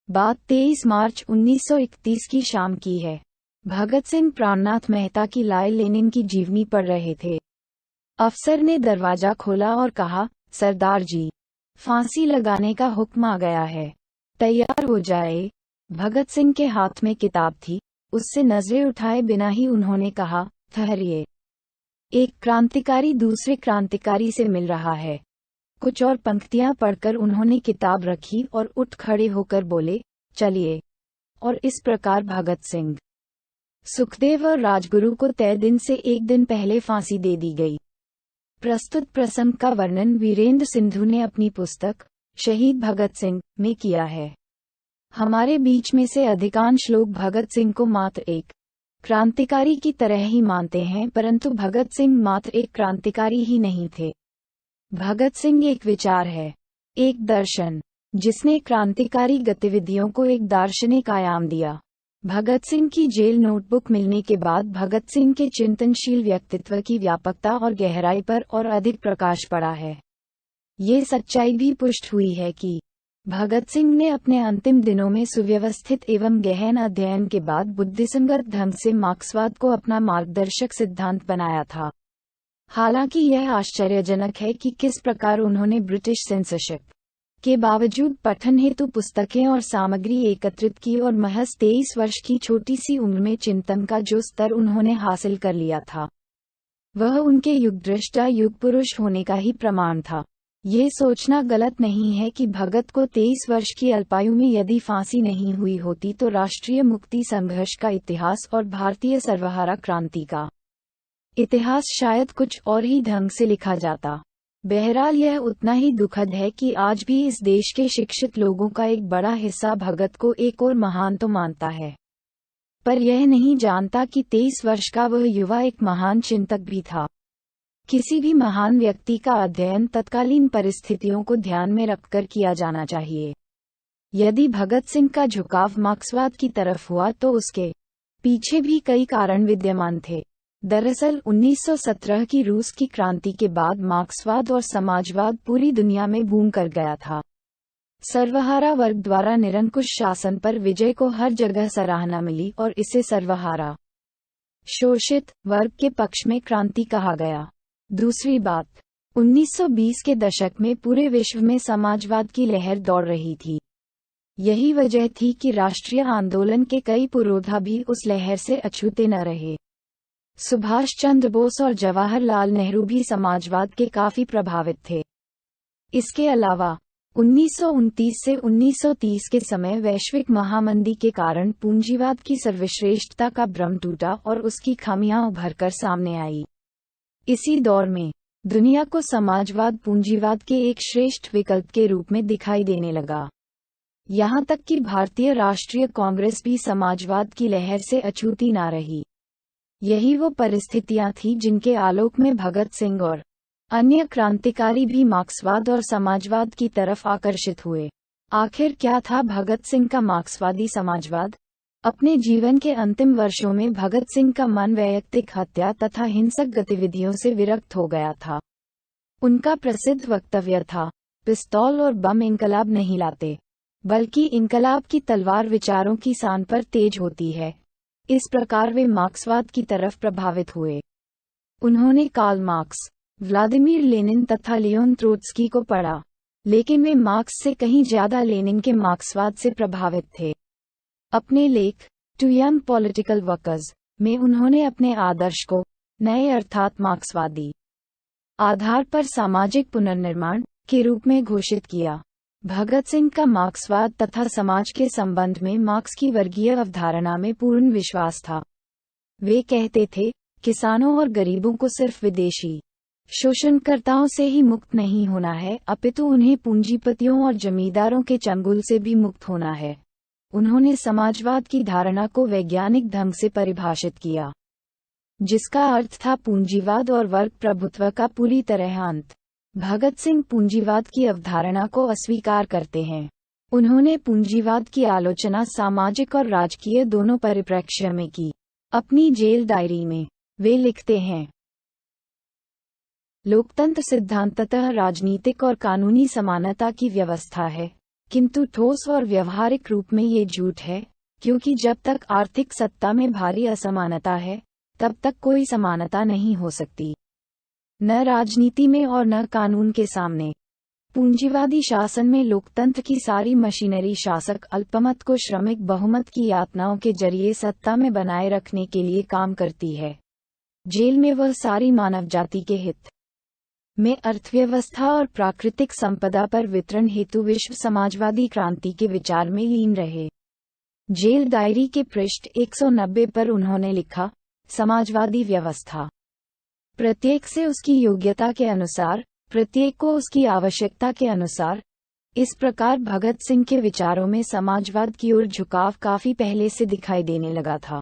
बात 23 मार्च 1931 की शाम की है। भगत सिंह प्राणनाथ मेहता की लाए लेनिन की जीवनी पढ़ रहे थे। अफसर ने दरवाजा खोला और कहा, सरदार जी, फांसी लगाने का हुक्म आ गया है, तैयार हो जाए। भगत सिंह के हाथ में किताब थी, उससे नजरें उठाए बिना ही उन्होंने कहा, ठहरिए, एक क्रांतिकारी दूसरे क्रांतिकारी से मिल रहा है। कुछ और पंक्तियां पढ़कर उन्होंने किताब रखी और उठ खड़े होकर बोले, चलिए। और इस प्रकार भगत सिंह, सुखदेव और राजगुरु को तय दिन से एक दिन पहले फांसी दे दी गई। प्रस्तुत प्रसंग का वर्णन वीरेंद्र सिंधु ने अपनी पुस्तक शहीद भगत सिंह में किया है। हमारे बीच में से अधिकांश लोग भगत सिंह को मात्र एक क्रांतिकारी की तरह ही मानते हैं, परंतु भगत सिंह मात्र एक क्रांतिकारी ही नहीं थे। भगत सिंह एक विचार है, एक दर्शन, जिसने क्रांतिकारी गतिविधियों को एक दार्शनिक आयाम दिया। भगत सिंह की जेल नोटबुक मिलने के बाद भगत सिंह के चिंतनशील व्यक्तित्व की व्यापकता और गहराई पर और अधिक प्रकाश पड़ा है। ये सच्चाई भी पुष्ट हुई है कि भगत सिंह ने अपने अंतिम दिनों में सुव्यवस्थित एवं गहन अध्ययन के बाद बुद्धिसंगत ढंग से मार्क्सवाद को अपना मार्गदर्शक सिद्धांत बनाया था। हालांकि यह आश्चर्यजनक है कि किस प्रकार उन्होंने ब्रिटिश सेंसरशिप के बावजूद पठन हेतु पुस्तकें और सामग्री एकत्रित की और महज 23 वर्ष की छोटी सी उम्र में चिंतन का जो स्तर उन्होंने हासिल कर लिया था, वह उनके युगदृष्टा युग पुरुष होने का ही प्रमाण था। ये सोचना गलत नहीं है कि भगत को 23 वर्ष की अल्पायु में यदि फांसी नहीं हुई होती तो राष्ट्रीय मुक्ति संघर्ष का इतिहास और भारतीय सर्वहारा क्रांति का इतिहास शायद कुछ और ही ढंग से लिखा जाता। बहरहाल यह उतना ही दुखद है कि आज भी इस देश के शिक्षित लोगों का एक बड़ा हिस्सा भगत को एक और महान तो मानता है, पर यह नहीं जानता कि 23 वर्ष का वह युवा एक महान चिंतक भी था। किसी भी महान व्यक्ति का अध्ययन तत्कालीन परिस्थितियों को ध्यान में रखकर किया जाना चाहिए। यदि भगत सिंह का झुकाव मार्क्सवाद की तरफ हुआ तो उसके पीछे भी कई कारण विद्यमान थे। दरअसल 1917 की रूस की क्रांति के बाद मार्क्सवाद और समाजवाद पूरी दुनिया में बूम कर गया था। सर्वहारा वर्ग द्वारा निरंकुश शासन पर विजय को हर जगह सराहना मिली और इसे सर्वहारा शोषित वर्ग के पक्ष में क्रांति कहा गया। दूसरी बात, 1920 के दशक में पूरे विश्व में समाजवाद की लहर दौड़ रही थी। यही वजह थी कि राष्ट्रीय आंदोलन के कई पुरोधा भी उस लहर से अछूते न रहे। सुभाष चंद्र बोस और जवाहरलाल नेहरू भी समाजवाद के काफी प्रभावित थे। इसके अलावा 1929 से 1930 के समय वैश्विक महामंदी के कारण पूंजीवाद की सर्वश्रेष्ठता का भ्रम टूटा और उसकी खामियां उभरकर सामने आई। इसी दौर में दुनिया को समाजवाद पूंजीवाद के एक श्रेष्ठ विकल्प के रूप में दिखाई देने लगा। यहाँ तक कि भारतीय राष्ट्रीय कांग्रेस भी समाजवाद की लहर से अछूती ना रही। यही वो परिस्थितियां थीं जिनके आलोक में भगत सिंह और अन्य क्रांतिकारी भी मार्क्सवाद और समाजवाद की तरफ आकर्षित हुए। आखिर क्या था भगत सिंह का मार्क्सवादी समाजवाद? अपने जीवन के अंतिम वर्षों में भगत सिंह का मन वैयक्तिक हत्या तथा हिंसक गतिविधियों से विरक्त हो गया था। उनका प्रसिद्ध वक्तव्य था, पिस्तौल और बम इंकलाब नहीं लाते, बल्कि इंकलाब की तलवार विचारों की सान पर तेज होती है। इस प्रकार वे मार्क्सवाद की तरफ प्रभावित हुए। उन्होंने कार्ल मार्क्स, व्लादिमीर लेनिन तथा लियोन त्रोत्स्की को पढ़ा, लेकिन वे मार्क्स से कहीं ज्यादा लेनिन के मार्क्सवाद से प्रभावित थे। अपने लेख टू यंग पॉलिटिकल वर्कर्स में उन्होंने अपने आदर्श को नए अर्थात मार्क्सवादी आधार पर सामाजिक पुनर्निर्माण के रूप में घोषित किया। भगत सिंह का मार्क्सवाद तथा समाज के संबंध में मार्क्स की वर्गीय अवधारणा में पूर्ण विश्वास था। वे कहते थे, किसानों और गरीबों को सिर्फ विदेशी शोषणकर्ताओं से ही मुक्त नहीं होना है, अपितु उन्हें पूंजीपतियों और जमींदारों के चंगुल से भी मुक्त होना है। उन्होंने समाजवाद की धारणा को वैज्ञानिक ढंग से परिभाषित किया, जिसका अर्थ था पूंजीवाद और वर्ग प्रभुत्व का पूरी तरह अंत। भगत सिंह पूंजीवाद की अवधारणा को अस्वीकार करते हैं। उन्होंने पूंजीवाद की आलोचना सामाजिक और राजकीय दोनों परिप्रेक्ष्य में की। अपनी जेल डायरी में वे लिखते हैं, लोकतंत्र सिद्धांततः राजनीतिक और कानूनी समानता की व्यवस्था है। किंतु ठोस और व्यवहारिक रूप में ये झूठ है, क्योंकि जब तक आर्थिक सत्ता में भारी असमानता है, तब तक कोई समानता नहीं हो सकती, न राजनीति में और न कानून के सामने। पूंजीवादी शासन में लोकतंत्र की सारी मशीनरी शासक अल्पमत को श्रमिक बहुमत की यातनाओं के जरिए सत्ता में बनाए रखने के लिए काम करती है। जेल में वह सारी मानव जाति के हित में अर्थव्यवस्था और प्राकृतिक संपदा पर वितरण हेतु विश्व समाजवादी क्रांति के विचार में लीन रहे। जेल डायरी के पृष्ठ 190 पर उन्होंने लिखा, समाजवादी व्यवस्था प्रत्येक से उसकी योग्यता के अनुसार, प्रत्येक को उसकी आवश्यकता के अनुसार। इस प्रकार भगत सिंह के विचारों में समाजवाद की ओर झुकाव काफी पहले से दिखाई देने लगा था,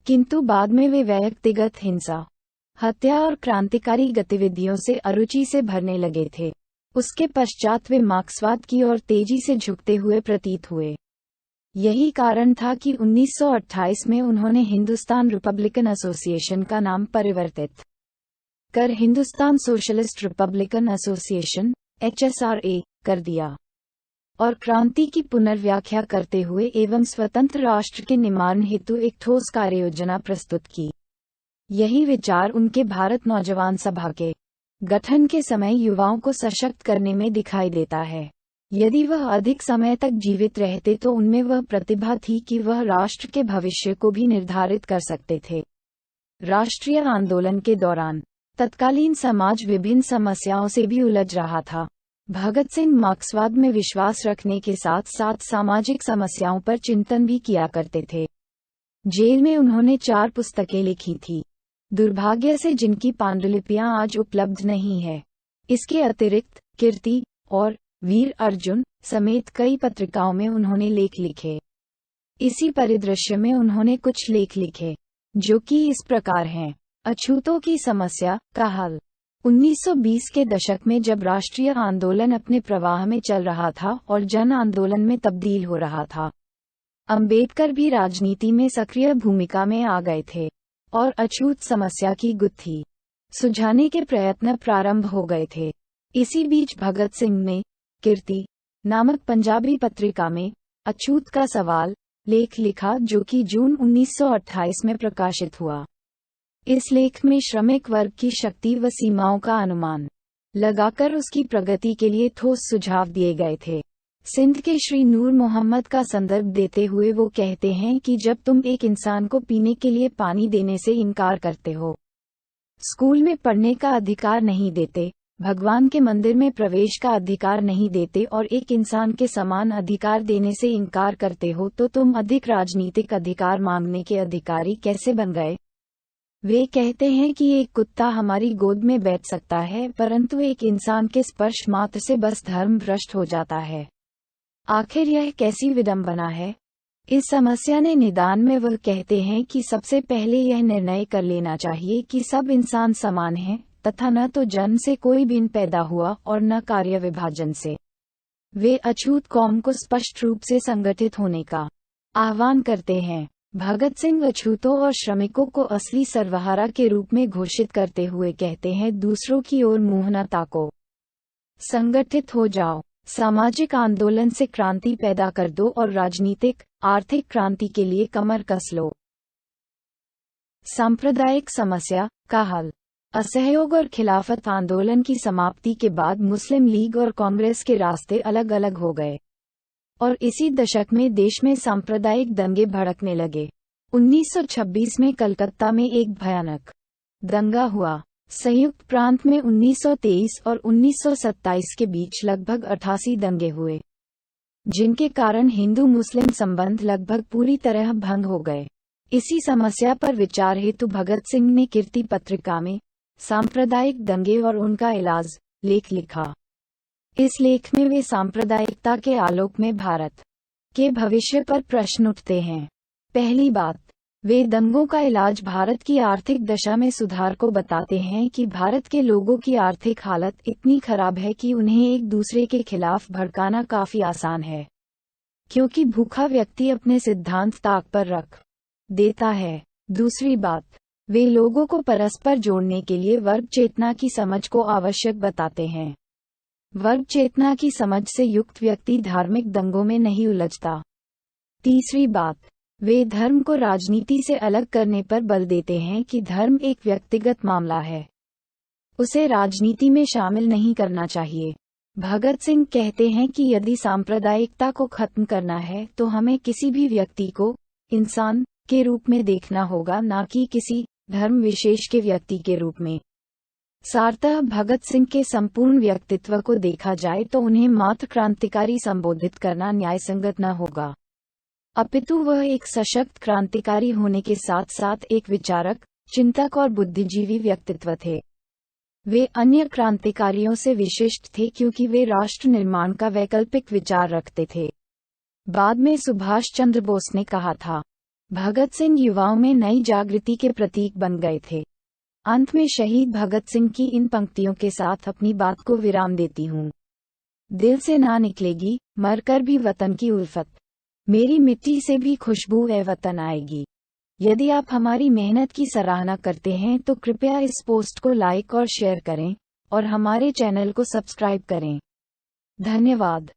किंतु बाद में वे व्यक्तिगत हिंसा, हत्या और क्रांतिकारी गतिविधियों से अरुचि से भरने लगे थे। उसके पश्चात वे मार्क्सवाद की ओर तेजी से झुकते हुए प्रतीत हुए। यही कारण था कि 1928 में उन्होंने हिंदुस्तान रिपब्लिकन एसोसिएशन का नाम परिवर्तित कर Hindustan socialist Republican association (HSRA) कर दिया और क्रांति की पुनर्व्याख्या करते हुए एवं स्वतंत्र राष्ट्र के निर्माण हेतु एक ठोस कार्ययोजना प्रस्तुत की। यही विचार उनके भारत नौजवान सभा के गठन के समय युवाओं को सशक्त करने में दिखाई देता है। यदि वह अधिक समय तक जीवित रहते तो उनमें वह प्रतिभा थी कि वह राष्ट्र के भविष्य को भी निर्धारित कर सकते थे। राष्ट्रीय आंदोलन के दौरान तत्कालीन समाज विभिन्न समस्याओं से भी उलझ रहा था। भगत सिंह मार्क्सवाद में विश्वास रखने के साथ साथ सामाजिक समस्याओं पर चिंतन भी किया करते थे। जेल में उन्होंने 4 पुस्तकें लिखी थी, दुर्भाग्य से जिनकी पांडुलिपियां आज उपलब्ध नहीं है। इसके अतिरिक्त कीर्ति और वीर अर्जुन समेत कई पत्रिकाओं में उन्होंने लेख लिखे। इसी परिदृश्य में उन्होंने कुछ लेख लिखे जो कि इस प्रकार हैं। अछूतों की समस्या का हल। 1920 के दशक में जब राष्ट्रीय आंदोलन अपने प्रवाह में चल रहा था और जन आंदोलन में तब्दील हो रहा था, अंबेडकर भी राजनीति में सक्रिय भूमिका में आ गए थे और अछूत समस्या की गुत्थी सुलझाने के प्रयत्न प्रारंभ हो गए थे। इसी बीच भगत सिंह ने कीर्ति नामक पंजाबी पत्रिका में अछूत का सवाल लेख लिखा, जो कि जून 1928 में प्रकाशित हुआ। इस लेख में श्रमिक वर्ग की शक्ति व सीमाओं का अनुमान लगाकर उसकी प्रगति के लिए ठोस सुझाव दिए गए थे। सिंध के श्री नूर मोहम्मद का संदर्भ देते हुए वो कहते हैं कि जब तुम एक इंसान को पीने के लिए पानी देने से इनकार करते हो, स्कूल में पढ़ने का अधिकार नहीं देते, भगवान के मंदिर में प्रवेश का अधिकार नहीं देते और एक इंसान के समान अधिकार देने से इनकार करते हो, तो तुम अधिक राजनीतिक अधिकार मांगने के अधिकारी कैसे बन गए? वे कहते हैं कि एक कुत्ता हमारी गोद में बैठ सकता है, परंतु एक इंसान के स्पर्श मात्र से बस धर्म भ्रष्ट हो जाता है। आखिर यह कैसी विडंबना है? इस समस्या ने निदान में वह कहते हैं कि सबसे पहले यह निर्णय कर लेना चाहिए कि सब इंसान समान हैं तथा न तो जन्म से कोई बिन पैदा हुआ और न कार्य विभाजन से। वे अछूत कौम को स्पष्ट रूप से संगठित होने का आह्वान करते हैं। भगत सिंह अछूतों और श्रमिकों को असली सर्वहारा के रूप में घोषित करते हुए कहते हैं, दूसरों की ओर मुंह न ताको, संगठित हो जाओ, सामाजिक आंदोलन से क्रांति पैदा कर दो और राजनीतिक आर्थिक क्रांति के लिए कमर कस लो। सांप्रदायिक समस्या का हल। असहयोग और खिलाफत आंदोलन की समाप्ति के बाद मुस्लिम लीग और कांग्रेस के रास्ते अलग अलग हो गए और इसी दशक में देश में सांप्रदायिक दंगे भड़कने लगे। 1926 में कलकत्ता में एक भयानक दंगा हुआ। संयुक्त प्रांत में 1923 और 1927 के बीच लगभग 88 दंगे हुए, जिनके कारण हिंदू मुस्लिम संबंध लगभग पूरी तरह भंग हो गए। इसी समस्या पर विचार हेतु भगत सिंह ने कीर्ति पत्रिका में सांप्रदायिक दंगे और उनका इलाज लेख लिखा। इस लेख में वे सांप्रदायिकता के आलोक में भारत के भविष्य पर प्रश्न उठते हैं। पहली बात, वे दंगों का इलाज भारत की आर्थिक दशा में सुधार को बताते हैं कि भारत के लोगों की आर्थिक हालत इतनी खराब है कि उन्हें एक दूसरे के खिलाफ भड़काना काफी आसान है, क्योंकि भूखा व्यक्ति अपने सिद्धांत ताक पर रख देता है। दूसरी बात, वे लोगों को परस्पर जोड़ने के लिए वर्ग चेतना की समझ को आवश्यक बताते हैं। वर्ग चेतना की समझ से युक्त व्यक्ति धार्मिक दंगों में नहीं उलझता। तीसरी बात, वे धर्म को राजनीति से अलग करने पर बल देते हैं कि धर्म एक व्यक्तिगत मामला है, उसे राजनीति में शामिल नहीं करना चाहिए। भगत सिंह कहते हैं कि यदि सांप्रदायिकता को खत्म करना है तो हमें किसी भी व्यक्ति को इंसान के रूप में देखना होगा, न कि किसी धर्म विशेष के व्यक्ति के रूप में। सारतः भगत सिंह के संपूर्ण व्यक्तित्व को देखा जाए तो उन्हें मात्र क्रांतिकारी संबोधित करना न्यायसंगत न होगा, अपितु वह एक सशक्त क्रांतिकारी होने के साथ साथ एक विचारक, चिंतक और बुद्धिजीवी व्यक्तित्व थे। वे अन्य क्रांतिकारियों से विशिष्ट थे क्योंकि वे राष्ट्र निर्माण का वैकल्पिक विचार रखते थे। बाद में सुभाष चंद्र बोस ने कहा था, भगत सिंह युवाओं में नई जागृति के प्रतीक बन गए थे। अंत में शहीद भगत सिंह की इन पंक्तियों के साथ अपनी बात को विराम देती हूँ। दिल से ना निकलेगी मरकर भी वतन की उल्फत, मेरी मिट्टी से भी खुशबू है वतन आएगी। यदि आप हमारी मेहनत की सराहना करते हैं तो कृपया इस पोस्ट को लाइक और शेयर करें और हमारे चैनल को सब्सक्राइब करें। धन्यवाद।